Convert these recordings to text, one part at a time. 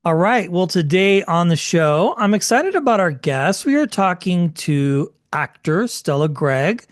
All right. Well, today on the show, I'm excited about our guest. We are talking to actor Stella Gregg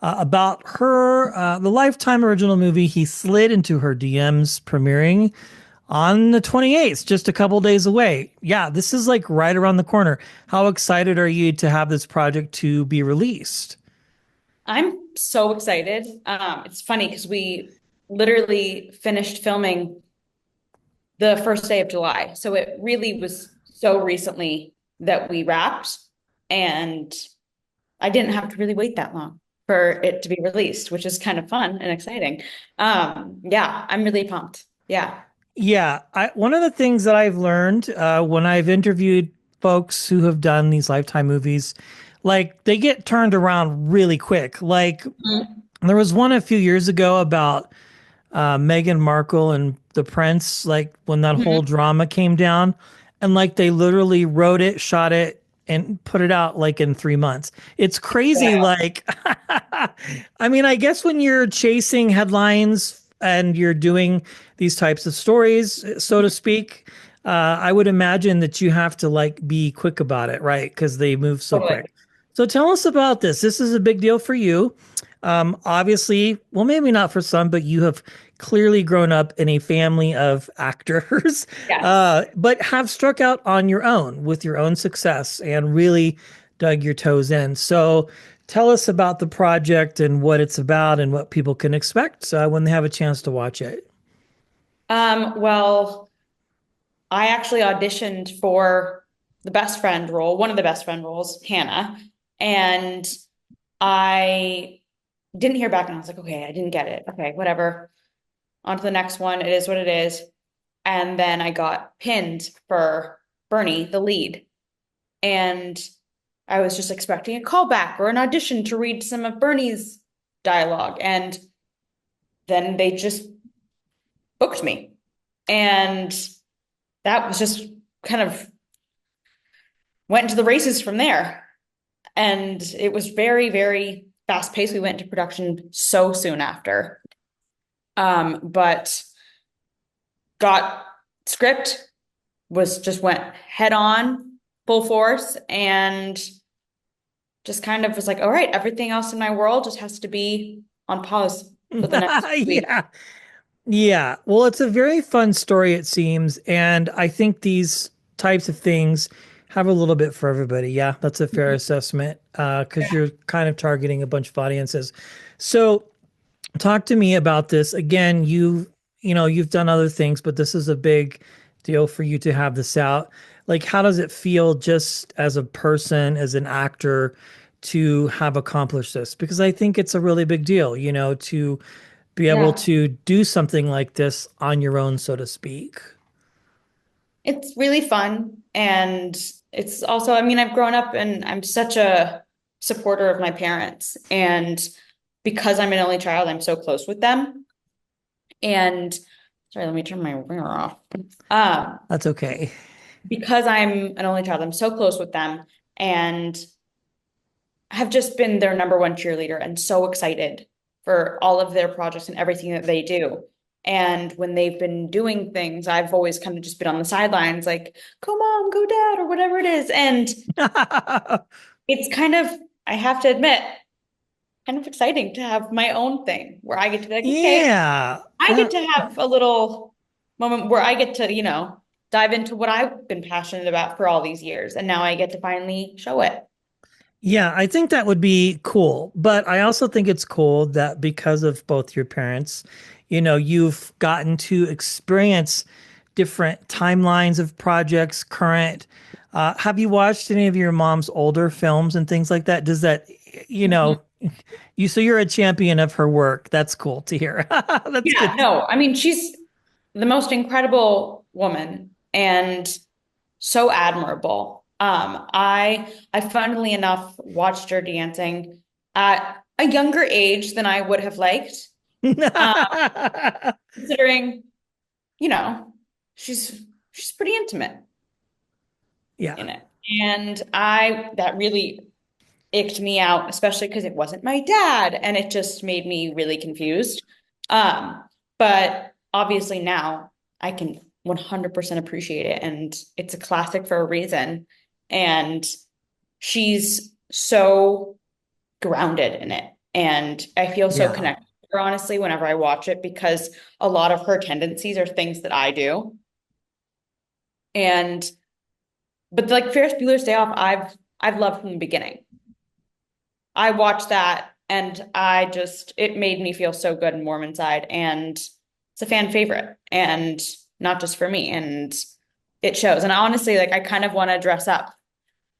about the Lifetime original movie He Slid into Her DMs premiering on the 28th, just a couple days away. Yeah, this is like right around the corner. How excited are you to have this project to be released? I'm so excited. It's funny because we literally finished filming the first day of July. So it really was so recently that we wrapped, and I didn't have to really wait that long for it to be released, which is kind of fun and exciting. Yeah, I'm really pumped. Yeah. Yeah, one of the things that I've learned when I've interviewed folks who have done these Lifetime movies, like they get turned around really quick. Like Mhm. there was one a few years ago about Meghan Markle and the Prince, like when that whole Mhm. drama came down, and like they literally wrote it, shot it, and put it out like in 3 months. It's crazy. Wow. Like, I mean, I guess when you're chasing headlines and you're doing these types of stories, so to speak, I would imagine that you have to like be quick about it, right? Because they move so Totally. quick. So tell us about this. This is a big deal for you. Obviously, well, maybe not for some, but you have clearly grown up in a family of actors, Yes. but have struck out on your own with your own success and really dug your toes in. So tell us about the project and what it's about and what people can expect when they have a chance to watch it. Well, I actually auditioned for the best friend role, one of the best friend roles, Hannah, and I didn't hear back, and I was like, okay, I didn't get it. Okay, whatever. On to the next one. It is what it is. And then I got pinned for Bernie, the lead. And I was just expecting a callback or an audition to read some of Bernie's dialogue. And then they just booked me. And that was just kind of went into the races from there. And it was very, very fast paced. We went into production so soon after. But got script, was just went head on, full force, and just kind of was like, all right, everything else in my world just has to be on pause for the next week. Yeah. Yeah. Well, it's a very fun story, it seems. And I think these types of things have a little bit for everybody. Yeah, that's a fair assessment because you're kind of targeting a bunch of audiences. So talk to me about this. Again, you've done other things, but this is a big deal for you to have this out. Like, how does it feel just as a person, as an actor, to have accomplished this? Because I think it's a really big deal, to be able Yeah, to do something like this on your own, so to speak. it's really fun. And it's also, I mean, I've grown up and I'm such a supporter of my parents. And because I'm an only child, I'm so close with them. And sorry, let me turn my ringer off. Um, That's okay. because I'm an only child, I'm so close with them and have just been their number one cheerleader and so excited for all of their projects and everything that they do. And when they've been doing things, I've always kind of just been on the sidelines, like, go mom, go dad, or whatever it is. And it's kind of, I have to admit, kind of exciting to have my own thing where I get to be like, okay, Yeah. I get to have a little moment where I get to, dive into what I've been passionate about for all these years. And now I get to finally show it. Yeah, I think that would be cool. But I also think it's cool that because of both your parents, you've gotten to experience different timelines of projects, current. Have you watched any of your mom's older films and things like that? Does that, you Mhm. know, so you're a champion of her work. That's cool to hear. That's Yeah, good. no, I mean, she's the most incredible woman and so admirable. I funnily enough watched her dancing at a younger age than I would have liked, um, considering, you know, she's she's pretty intimate Yeah. in it. And that really icked me out, especially because it wasn't my dad, and it just made me really confused. Um, but obviously now I can 100% appreciate it. And it's a classic for a reason. And she's so grounded in it. And I feel so Yeah. connected to her, honestly, whenever I watch it, because a lot of her tendencies are things that I do. And but like Ferris Bueller's Day Off, I've loved from the beginning. I watched that and it made me feel so good and warm inside. And it's a fan favorite and not just for me. And it shows. And honestly, like I kind of want to dress up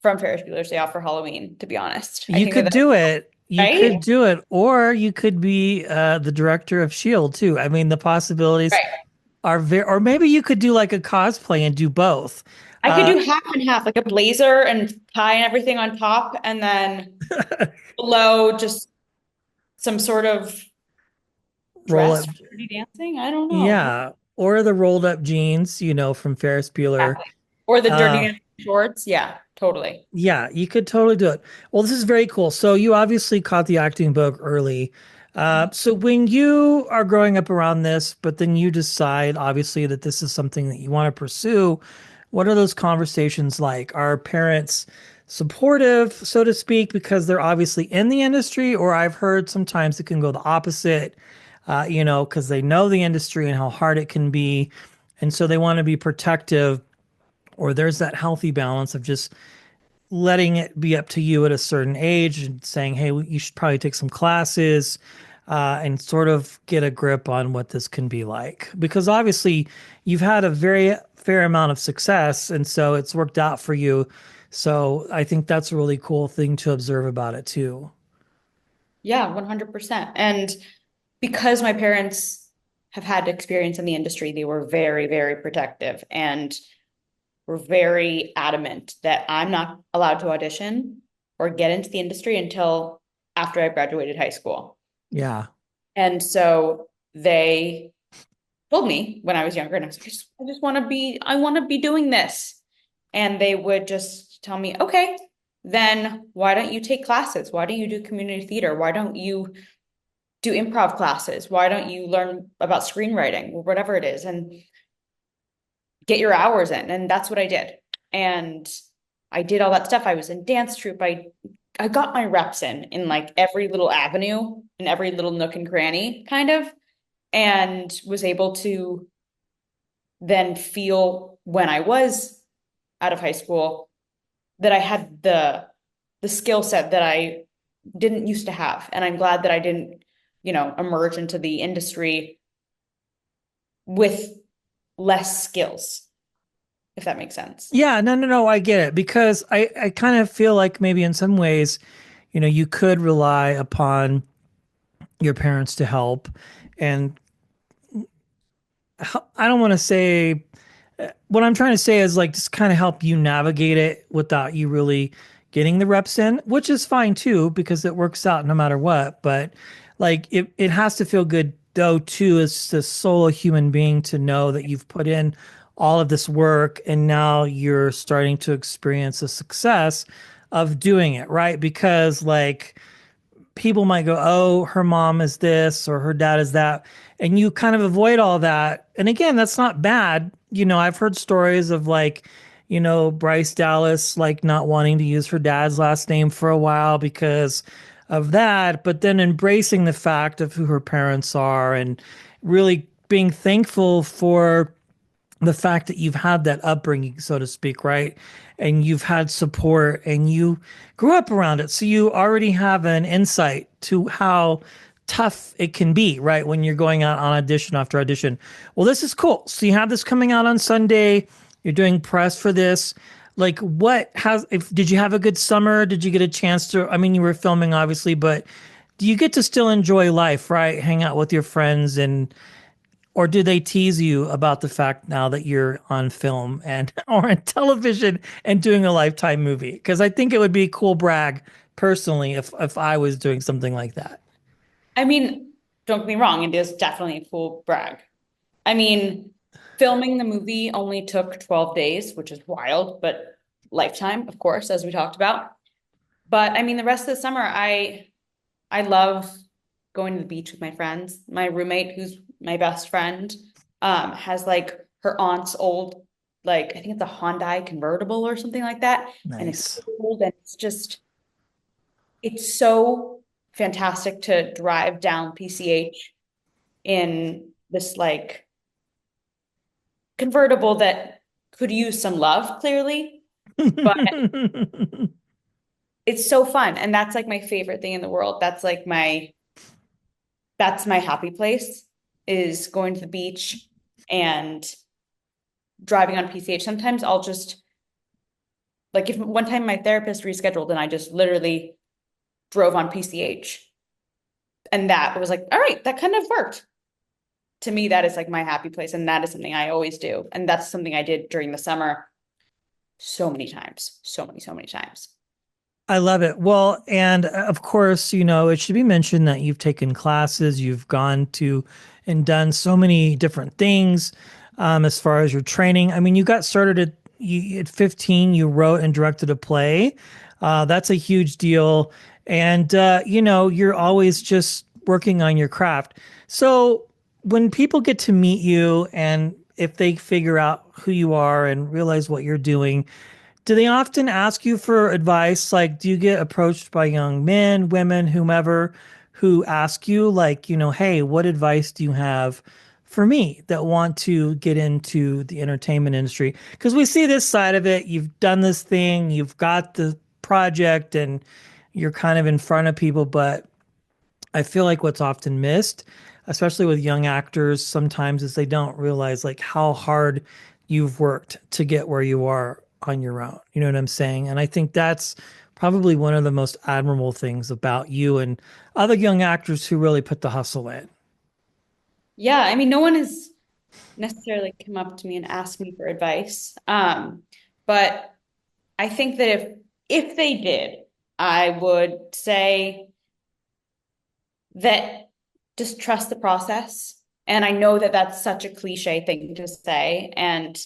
from Ferris Bueller's Day Off for Halloween, to be honest. I You think that could that's do it. You could right. do it. Or you could be the director of S.H.I.E.L.D. too. I mean, the possibilities Right. are very, or maybe you could do like a cosplay and do both. I could Uh, do half and half, like a blazer and tie and everything on top, and then below just some sort of roll dress up. for dirty dancing. I don't know. Yeah. Or the rolled up jeans, from Ferris Bueller. Exactly. Or the dirty Uh, dancing shorts. Yeah, totally. Yeah, you could totally do it. Well, this is very cool. So you obviously caught the acting bug early. So when you are growing up around this, but then you decide obviously that this is something that you want to pursue, what are those conversations like? Are parents supportive, so to speak, because they're obviously in the industry? Or I've heard sometimes it can go the opposite, because they know the industry and how hard it can be. And so they want to be protective, or there's that healthy balance of just letting it be up to you at a certain age and saying, hey, you should probably take some classes and sort of get a grip on what this can be like. Because obviously, you've had a very fair amount of success, and so it's worked out for you. So I think that's a really cool thing to observe about it, too. Yeah, 100%. And because my parents have had experience in the industry, they were very, very protective and were very adamant that I'm not allowed to audition or get into the industry until after I graduated high school. Yeah. And so they told me when I was younger, and I was like, I just want to be doing this. And they would just tell me, okay, then why don't you take classes? Why don't you do community theater? Why don't you do improv classes? Why don't you learn about screenwriting or whatever it is and get your hours in? And that's what I did. And I did all that stuff. I was in dance troupe. I got my reps in like every little avenue in every little nook and cranny kind of, and was able to then feel when I was out of high school that I had the skill set that I didn't used to have. And I'm glad that I didn't, emerge into the industry with less skills, if that makes sense. Yeah, no, no, no, I get it because I kind of feel like maybe in some ways, you could rely upon your parents to help. And I don't want to say what I'm trying to say is like just kind of help you navigate it without you really getting the reps in, which is fine too, because it works out no matter what. But like it has to feel good though too, as a solo human being to know that you've put in all of this work and now you're starting to experience the success of doing it, right? Because like people might go, oh, her mom is this or her dad is that. And you kind of avoid all that. And again, that's not bad. I've heard stories of like, Bryce Dallas like not wanting to use her dad's last name for a while because of that, but then embracing the fact of who her parents are and really being thankful for the fact that you've had that upbringing, so to speak, right? And you've had support and you grew up around it. So you already have an insight to how tough it can be, right? When you're going out on audition after audition. Well, this is cool. So you have this coming out on Sunday. You're doing press for this. Like did you have a good summer? Did you get a chance to, I mean, you were filming obviously, but do you get to still enjoy life, right? Hang out with your friends and or do they tease you about the fact now that you're on film and or on television and doing a Lifetime movie? Because I think it would be a cool brag personally if I was doing something like that. I mean, don't get me wrong, it is definitely a cool brag. I mean, filming the movie only took 12 days, which is wild, but lifetime, of course, as we talked about. But I mean, the rest of the summer, I love going to the beach with my friends. My roommate, who's my best friend, has like her aunt's old, like, I think it's a Hyundai convertible or something like that. And it's Nice. old and it's so fantastic to drive down PCH in this like convertible that could use some love, clearly, but it's so fun. And that's like my favorite thing in the world. That's my happy place is going to the beach and driving on PCH. Sometimes I'll just like if one time my therapist rescheduled and I just literally drove on PCH. And that was like, all right, that kind of worked. To me, that is like my happy place. And that is something I always do. And that's something I did during the summer so many times. So many times. I love it. Well, and of course, it should be mentioned that you've taken classes, you've gone to and done so many different things as far as your training. I mean, you got started at 15, you wrote and directed a play. That's a huge deal. And, you're always just working on your craft. So when people get to meet you and if they figure out who you are and realize what you're doing, do they often ask you for advice? Like, do you get approached by young men, women, whomever, who ask you, like, hey, what advice do you have for me that want to get into the entertainment industry? Because we see this side of it. You've done this thing, you've got the project, and you're kind of in front of people, but I feel like what's often missed, especially with young actors, sometimes is they don't realize like how hard you've worked to get where you are on your own. You know what I'm saying? And I think that's probably one of the most admirable things about you and other young actors who really put the hustle in. Yeah, I mean, no one has necessarily come up to me and asked me for advice. But I think that if they did, I would say that just trust the process. And I know that that's such a cliche thing to say and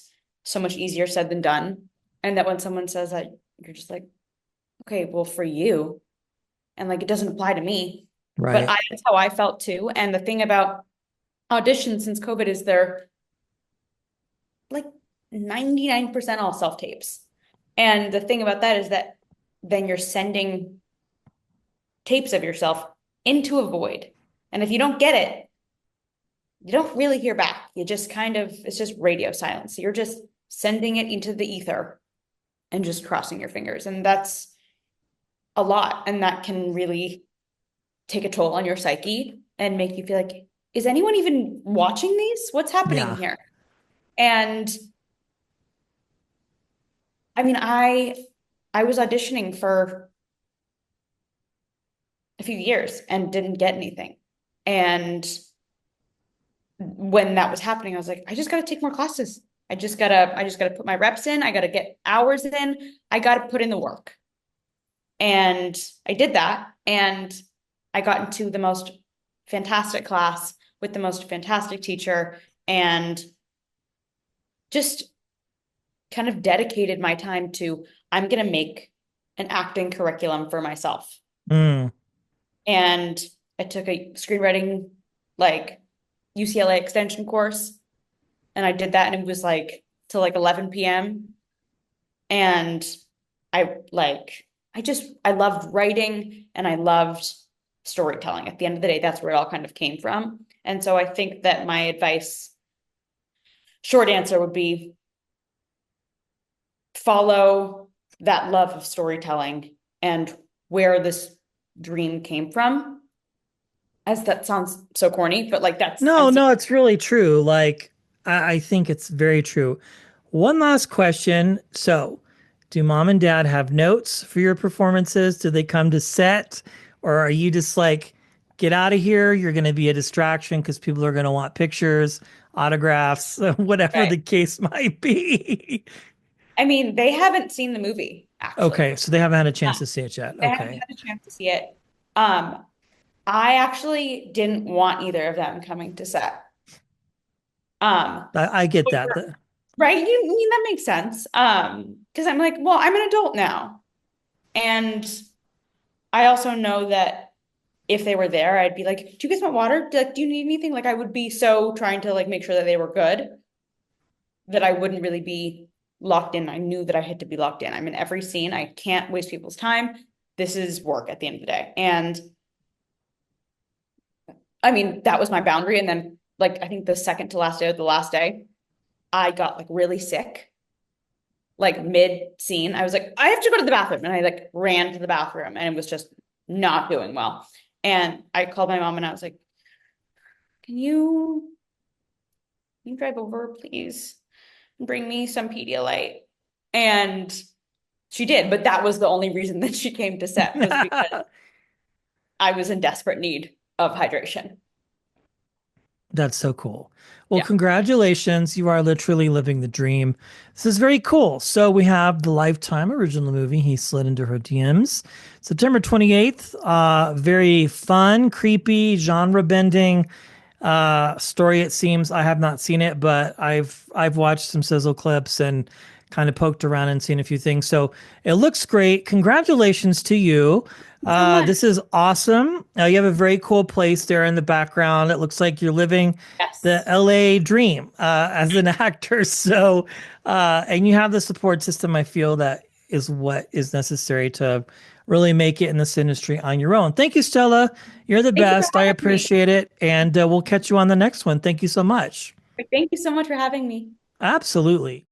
so much easier said than done. And that when someone says that, you're just like, okay, well, for you, and like it doesn't apply to me. But Right. that's how I felt too. And the thing about auditions since COVID is they're like 99% all self tapes. And the thing about that is that then you're sending tapes of yourself into a void. And if you don't get it, you don't really hear back. You just kind of, it's just radio silence. You're just sending it into the ether and just crossing your fingers. And that's a lot. And that can really take a toll on your psyche and make you feel like, is anyone even watching these? What's happening Yeah. here? And I mean, I was auditioning for a few years and didn't get anything. And when that was happening, I was like, I just got to take more classes. I just gotta put my reps in. I got to get hours in. I got to put in the work. And I did that. And I got into the most fantastic class with the most fantastic teacher and just kind of dedicated my time to, I'm going to make an acting curriculum for myself. Mm. And I took a screenwriting, like UCLA extension course, and I did that, and it was like till like 11 p.m. And I loved writing and I loved storytelling. At the end of the day, that's where it all kind of came from. And so I think that my advice, short answer would be follow that love of storytelling and where this dream came from. As that sounds so corny, but like that's No, I'm no, it's really true. Like, I think it's very true. One last question. So, do mom and dad have notes for your performances? Do they come to set? Or are you just like, get out of here? You're going to be a distraction because people are going to want pictures, autographs, whatever right. the case might be. I mean, they haven't seen the movie actually. Okay, so they haven't had a chance Um, to see it yet. they haven't Okay. had a chance to see it. I actually didn't want either of them coming to set. Um, I get that. right? You I mean that makes sense. Because I'm like, well, I'm an adult now. And I also know that if they were there, I'd be like, do you guys want water? Like, do you need anything? Like I would be so trying to like make sure that they were good. that I wouldn't really be locked in. I knew that I had to be locked in. I'm in every scene. I can't waste people's time. This is work at the end of the day. And I mean, that was my boundary. And then, like, I think the second to last day of the last day, I got like really sick, like mid scene. I was like, I have to go to the bathroom. And I like ran to the bathroom and it was just not doing well. And I called my mom and I was like, can you drive over, please? And bring me some Pedialyte. And she did, but that was the only reason that she came to set was because I was in desperate need of hydration. That's so cool. Well, Yeah. congratulations. You are literally living the dream. This is very cool. So we have the Lifetime original movie, He Slid Into Her DMs, September 28th. Very fun, creepy, genre bending story, it seems. I have not seen it, but I've watched some sizzle clips and kind of poked around and seen a few things. So it looks great. Congratulations to you. So much. This is awesome. You have a very cool place there in the background. It looks like you're living the Yes. LA dream as an actor. So, and you have the support system, I feel, that is what is necessary to really make it in this industry on your own. Thank you, Stella. You're the Thank you for best. I having me. appreciate it. And we'll catch you on the next one. Thank you so much. Thank you so much for having me. Absolutely.